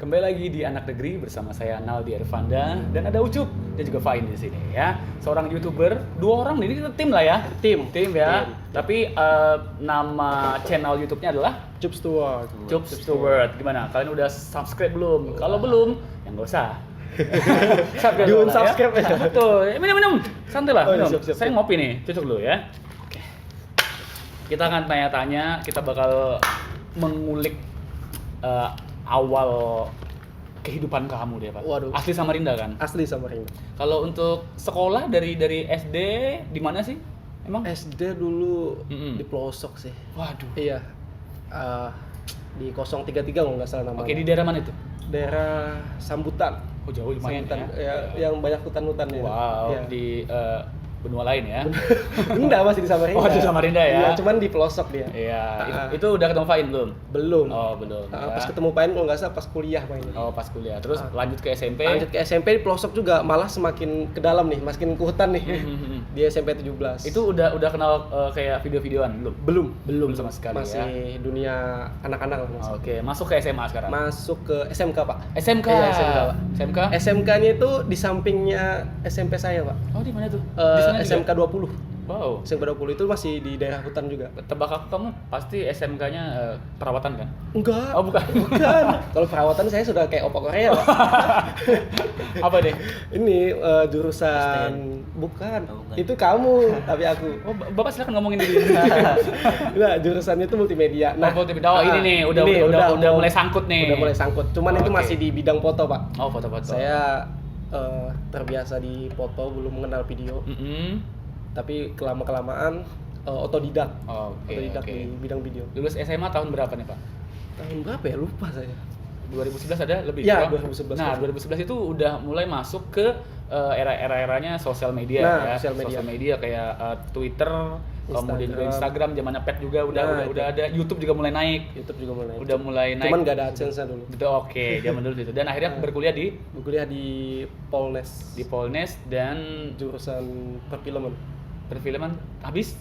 Kembali lagi di Anak Negeri bersama saya Naldi Arifanda dan ada Ucup dan juga Fain di sini ya. Seorang YouTuber, dua orang ini kita tim lah ya. Tim ya. Tapi nama channel YouTube-nya adalah Cup Stewart. Cup Stewart. Gimana? Kalian udah subscribe belum? Kalau belum, ya nggak usah. Subscribe dulu lah, Di-unsubscribe ya. aja. Betul. Minum. Santai lah, Oh, minum. siap. Saya ngopi nih, cocok dulu ya. Oke. Kita akan tanya-tanya, kita bakal mengulik awal kehidupan kamu deh, Pak. Waduh. Asli Samarinda kan? Asli Samarinda. Kalau untuk sekolah dari SD di mana sih? Emang? SD dulu Mm-mm. di pelosok sih. Waduh. Iya. Di 033 kalau nggak salah namanya. Oke, di daerah mana itu? Daerah Sambutan. Oh, jauh lumayan Sambutan. ya. Yang banyak hutan-hutan ya. Wow, Iya. di benua lain ya. Enggak, masih di Samarinda. Oh, di Samarinda ya. Iya, cuman di pelosok dia. Iya, Ah. itu udah ketemu Fain belum? Belum. Oh, belum. ya. Pas ketemu Pain kalau nggak salah pas kuliah mainnya. Oh, pas kuliah. Terus Ah. lanjut ke SMP. Lanjut ke SMP di pelosok juga malah semakin ke dalam nih, makin ke hutan nih. Di SMP 17. Itu udah kenal kayak video-videoan belum? Belum sama sekali masih ya. dunia anak-anak lah masih. Oke, masuk ke SMA sekarang. Masuk ke SMK, Pak. SMK. Iya, SMK, Pak. SMK? SMK-nya itu di sampingnya SMP saya, Pak. Oh, di mana tuh? Di sana juga? SMK 20. Wow. SMK 20 itu masih di daerah hutan juga. Tebak aku kamu pasti SMK-nya perawatan kan? Enggak. Oh, bukan. Bukan. Kalau perawatan saya sudah kayak opa Korea, Pak. Apa deh? Ini jurusan bukan. Itu kamu, tapi aku. Oh, Bapak silakan ngomongin diri. Nah, jurusannya itu multimedia. Oh, multimedia. Oh, ini nih, udah mau- mulai sangkut nih. Udah mulai sangkut. Cuman itu Oke. masih di bidang foto, Pak. Oh, foto-foto. Saya terbiasa di foto, belum mengenal video. Tapi kelamaan otodidak. Oh, oke. Otodidak di bidang video. Lulus SMA tahun berapa nih, Pak? Tahun berapa ya? Lupa saya. 2011 ada lebih? Ya, kurang? 2011. Nah, 2011 itu udah mulai masuk ke era-eranya sosial media Nah, ya. sosial media. Kayak Twitter, kemudian juga Instagram. Instagram, zamannya Pet juga udah Nah, ada, YouTube juga mulai naik. YouTube juga mulai. Udah mulai naik. Cuman nggak ada AdSense-nya dulu. Gitu, oke, zaman dulu itu. Dan akhirnya berkuliah di Kuliah di Polnes. Polnes dan Jurusan perfilman. perfilman habis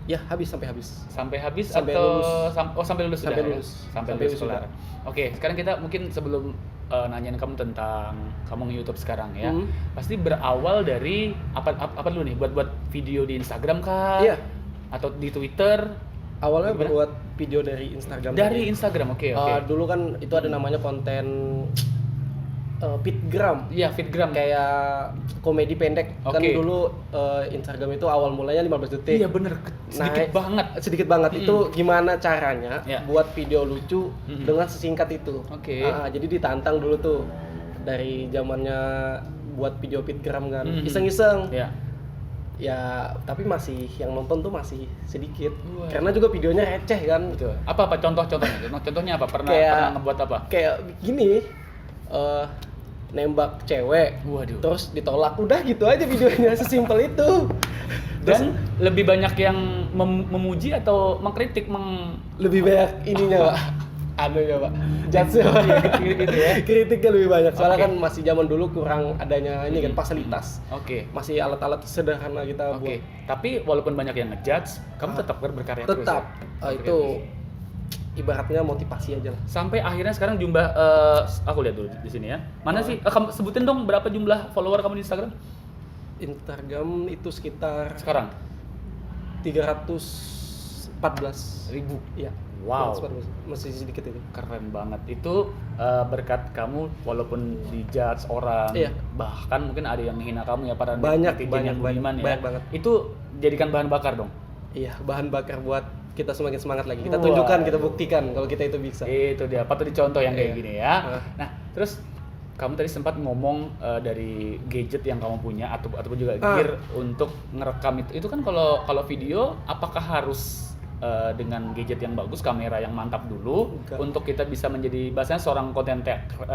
Ya, sampai habis. sampai Sampai atau lulus. sampai lulus Sampai sudah ya? lulus. Sampai Sampai lulus lulus kelar. Oke, sekarang kita mungkin sebelum nanyain kamu tentang kamu nge-YouTube sekarang ya. Pasti berawal dari apa dulu nih? Buat video di Instagram kah? Iya. Atau di Twitter? Awalnya Gimana? buat video dari Instagram. Dari Instagram. Oke. Dulu kan itu ada namanya konten fitgram. Iya, Fitgram. Kayak komedi pendek. Kan Oke. dulu Instagram itu awal mulanya 15 detik. Iya bener, sedikit banget. Sedikit banget. Itu gimana caranya Ya. buat video lucu dengan sesingkat itu. Oke. Jadi ditantang dulu tuh dari zamannya buat video fitgram kan. Mhm. Iseng-iseng. Ya. Ya, tapi masih yang nonton tuh masih sedikit. Wah. Karena juga videonya receh kan. Betul. Apa contohnya? Contohnya apa? Pernah ngebuat apa? Kayak gini. Nembak cewek. Waduh. Terus ditolak. Udah gitu aja videonya, sesimpel itu. Dan lebih banyak yang memuji atau mengkritik Lebih banyak ininya, Pak. Anunya, Pak. Judge-nya, Pak. gitu ya. Kritiknya lebih banyak. Soalnya Oke. kan masih zaman dulu kurang adanya ini kan fasilitas. Oke. Masih alat-alat sederhana kita buat. Oke. Tapi walaupun banyak yang ngejudge, kamu tetap berkarya terus. Tetap. Ya? Itu ibaratnya motivasi aja lah. Sampai akhirnya sekarang jumlah aku lihat dulu di sini ya. Mana sih? Kamu sebutin dong berapa jumlah follower kamu di Instagram Instagram itu sekitar sekarang? 314 1000. Iya. Wow. 314. Masih sedikit itu. Keren banget. Itu berkat kamu walaupun dijudge orang, Iya. bahkan mungkin ada yang menghina kamu ya para Banyak, netizen yang banyak, budiman ya. banyak banget. Itu jadikan bahan bakar dong. Iya, bahan bakar buat kita semakin semangat lagi. Kita Wah. tunjukkan, kita buktikan kalau kita itu bisa. Itu dia, patut dicontoh yang kayak Iya. gini ya. Ah. Nah, terus kamu tadi sempat ngomong dari gadget yang kamu punya ataupun juga gear untuk ngerekam itu. Itu kan kalau video apakah harus dengan gadget yang bagus, kamera yang mantap dulu Enggak. untuk kita bisa menjadi bahasanya seorang konten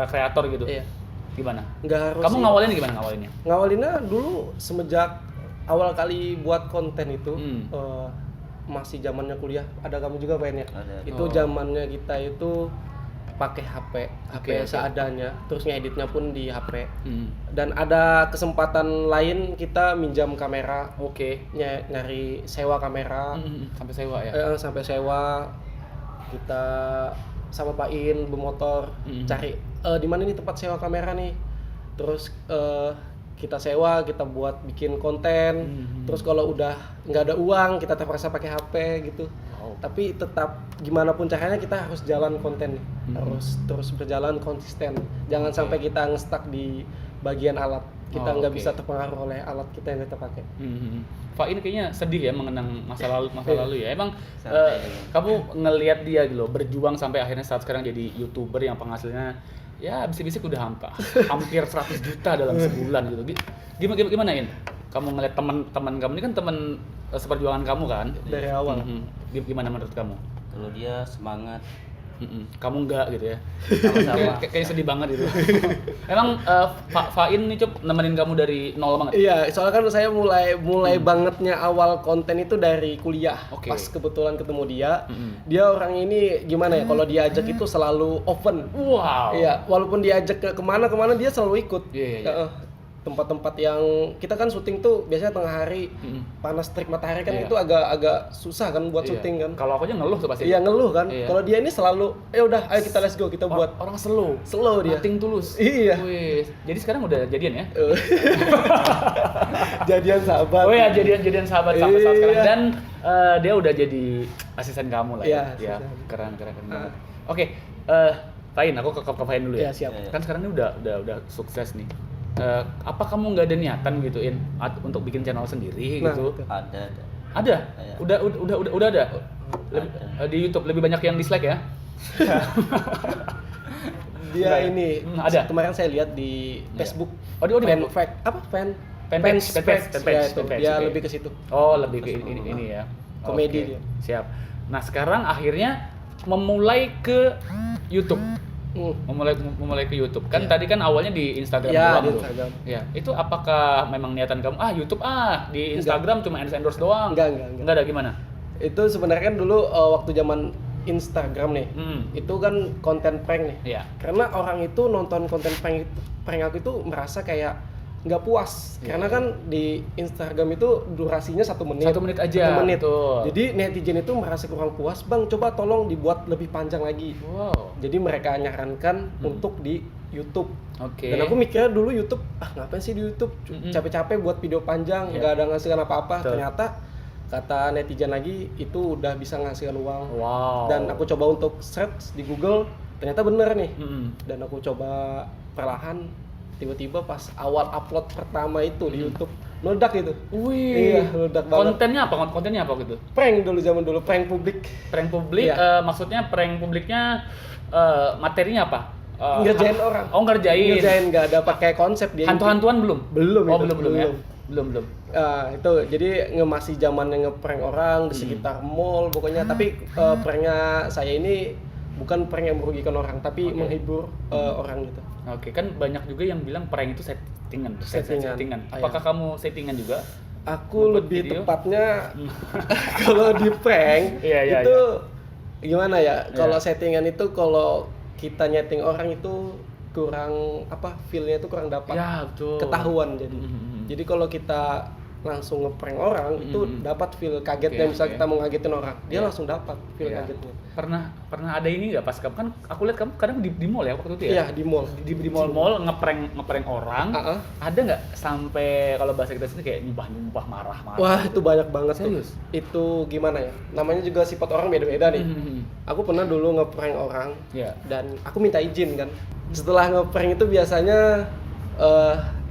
kreator gitu. Iya. Gimana? Nggak harus. Kamu sih. ngawalinnya gimana ngawalinnya? Ngawalinnya dulu semenjak awal kali buat konten itu masih zamannya kuliah. Ada kamu juga Pak ya? Ada. Itu Oh. zamannya kita itu pakai HP Oke. seadanya, terus ngeditnya pun di HP. Hmm. Dan ada kesempatan lain kita minjam kamera, Oke. nyari sewa kamera, Sampai sewa ya. sampai sewa kita sama Pak In bermotor Mm. cari di mana nih tempat sewa kamera nih. Terus kita sewa, kita buat bikin konten. Terus kalau udah nggak ada uang, kita terpaksa pakai HP gitu. Tapi tetap gimana pun caranya kita harus jalan konten nih. Harus terus berjalan konsisten. Jangan sampai kita nge-stuck di bagian alat. Kita nggak bisa terpengaruh oleh alat kita yang kita pakai. Fain kayaknya sedih ya mengenang masa lalu ya. Emang kamu ngelihat dia gitu loh, berjuang sampai akhirnya saat sekarang jadi YouTuber yang penghasilannya ya bisik-bisik udah hampir 100 juta dalam sebulan gitu. Gimana In? Kamu ngeliat teman-teman kamu ini kan teman seperjuangan kamu kan dari awal. Gimana menurut kamu? Kalau dia semangat, kamu enggak gitu ya? sama-sama. Kayak sedih banget gitu. Emang Fain nih Cup nemenin kamu dari nol banget? Iya, soalnya kan saya mulai bangetnya awal konten itu dari kuliah. Pas kebetulan ketemu dia, dia orang ini gimana ya? Kalau diajak itu selalu open. Wow. Iya, walaupun diajak ke kemana dia selalu ikut. Iya. Tempat-tempat yang kita kan syuting tuh biasanya tengah hari, panas terik matahari kan itu agak susah kan buat syuting kan. Kalau aku aja ngeluh tuh pasti. Iya ngeluh kan. Kalau dia ini selalu, udah, ayo kita let's go, kita buat. Orang slow dia. Nothing tulus. Iya. Wih, jadi sekarang udah jadian ya? Jadian sahabat. Oh ya, jadian sahabat sampai saat sekarang dan dia udah jadi asisten kamu lah ya. Iya, Keren banget. Oke, Fain, aku ke Fain dulu ya. Iya, siap. Kan sekarang ini udah sukses nih. Apa kamu nggak ada niatan gitu untuk bikin channel sendiri gitu? Ada. Ada? Ya. Udah ada? Di YouTube lebih banyak yang dislike ya? Dia ini ada. kemarin saya lihat di Facebook. Oh, di Facebook. Fanpage. Dia lebih ke situ. Oh, lebih ke ini ya. Komedi dia. Siap. Nah, sekarang akhirnya memulai ke YouTube. Memulai ke YouTube. Kan tadi kan awalnya di Instagram doang tuh. Ya, itu apakah memang niatan kamu YouTube di Instagram cuma endorse doang? Enggak ada gimana? Itu sebenarnya kan dulu waktu zaman Instagram nih. Itu kan konten prank nih. Iya. Karena orang itu nonton konten prank aku itu merasa kayak nggak puas. Karena kan di Instagram itu durasinya 1 menit. 1 menit aja. 1 menit. Betul. Jadi netizen itu merasa kurang puas. Bang, coba tolong dibuat lebih panjang lagi. Wow. Jadi mereka nyarankan untuk di YouTube. Oke. Dan aku mikirnya dulu YouTube, ngapain sih di YouTube? Capek-capek buat video panjang, nggak ada ngasilkan apa-apa. Ternyata kata netizen lagi itu udah bisa ngasilkan uang. Wow. Dan aku coba untuk search di Google, ternyata bener nih. Dan aku coba perlahan, tiba-tiba pas awal upload pertama itu di YouTube meledak itu. Wih. Iya, meledak banget. Kontennya apa gitu? Prank zaman dulu, prank publik. Prank publik, maksudnya prank publiknya materinya apa? Ngerjain orang. Oh, ngerjain, nggak ada pakai konsep dia. Hantu-hantuan belum? Belum. Oh, belum ya. Belum. Itu jadi masih zamannya ngeprank orang di sekitar mall pokoknya. Tapi pranknya saya ini bukan prank yang merugikan orang, tapi menghibur orang gitu. Oke, kan banyak juga yang bilang prank itu settingan. Apakah kamu settingan juga? Aku lebih tepatnya kalau di prank itu gimana ya? Kalau settingan itu kalau kita nyeting orang itu kurang feel-nya itu kurang dapat. Ya, betul. Ketahuan jadi. Jadi kalau kita langsung ngeprank orang itu dapat feel kagetnya. Misal kita mau ngagetin orang, dia langsung dapat feel kagetnya. Pernah ada ini nggak pas kamu kan aku lihat kamu kadang di mall ya waktu itu ya? Iya, di mall. Di mall ngeprank orang. Ada nggak sampai kalau bahasa kita sini kayak nyumpah marah? Wah, itu banyak banget. Serius? Itu gimana ya? Namanya juga sifat orang beda-beda nih. Aku pernah dulu ngeprank orang dan aku minta izin kan. Setelah ngeprank itu biasanya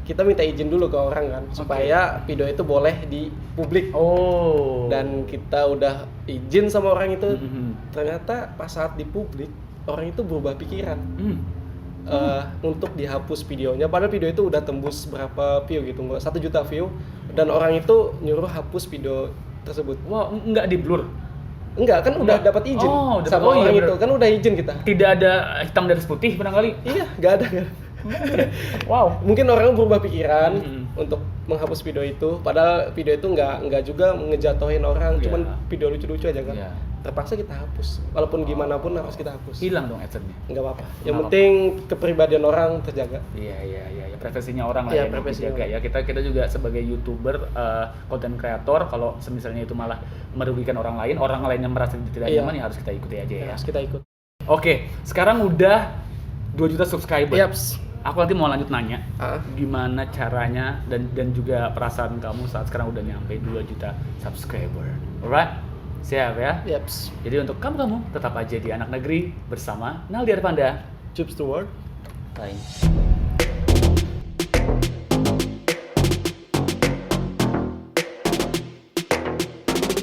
kita minta izin dulu ke orang kan supaya video itu boleh di publik. Dan kita udah izin sama orang itu. Ternyata pas saat di publik orang itu berubah pikiran untuk dihapus videonya. Padahal video itu udah tembus berapa view gitu, 1 juta view. Dan orang itu nyuruh hapus video tersebut. Wah, nggak di blur? Enggak, kan udah dapat izin sama orang itu. Kan udah izin kita. Tidak ada hitam di atas putih barangkali? Iya, nggak ada. Wow. Mungkin orang berubah pikiran untuk menghapus video itu. Padahal video itu nggak juga ngejatuhin orang, cuman video lucu-lucu aja kan. Terpaksa kita hapus. Walaupun gimana pun harus kita hapus. Hilang dong adsense-nya. Nggak apa-apa. Yang penting kepribadian orang terjaga. Iya. Privasinya orang lah yang dijaga ya. Kita juga sebagai YouTuber, content creator, kalau misalnya itu malah merugikan orang lain yang merasa tidak nyaman ya harus kita ikuti aja ya. Harus kita ikut. Oke, sekarang udah 2 juta subscriber. Yaps. Aku nanti mau lanjut nanya gimana caranya dan juga perasaan kamu saat sekarang udah nyampe 2 juta subscriber. Alright? Siap ya? Yaps. Jadi untuk kamu tetap aja di Anak Negeri bersama Naldi Arpanda. Chips to work. Bye.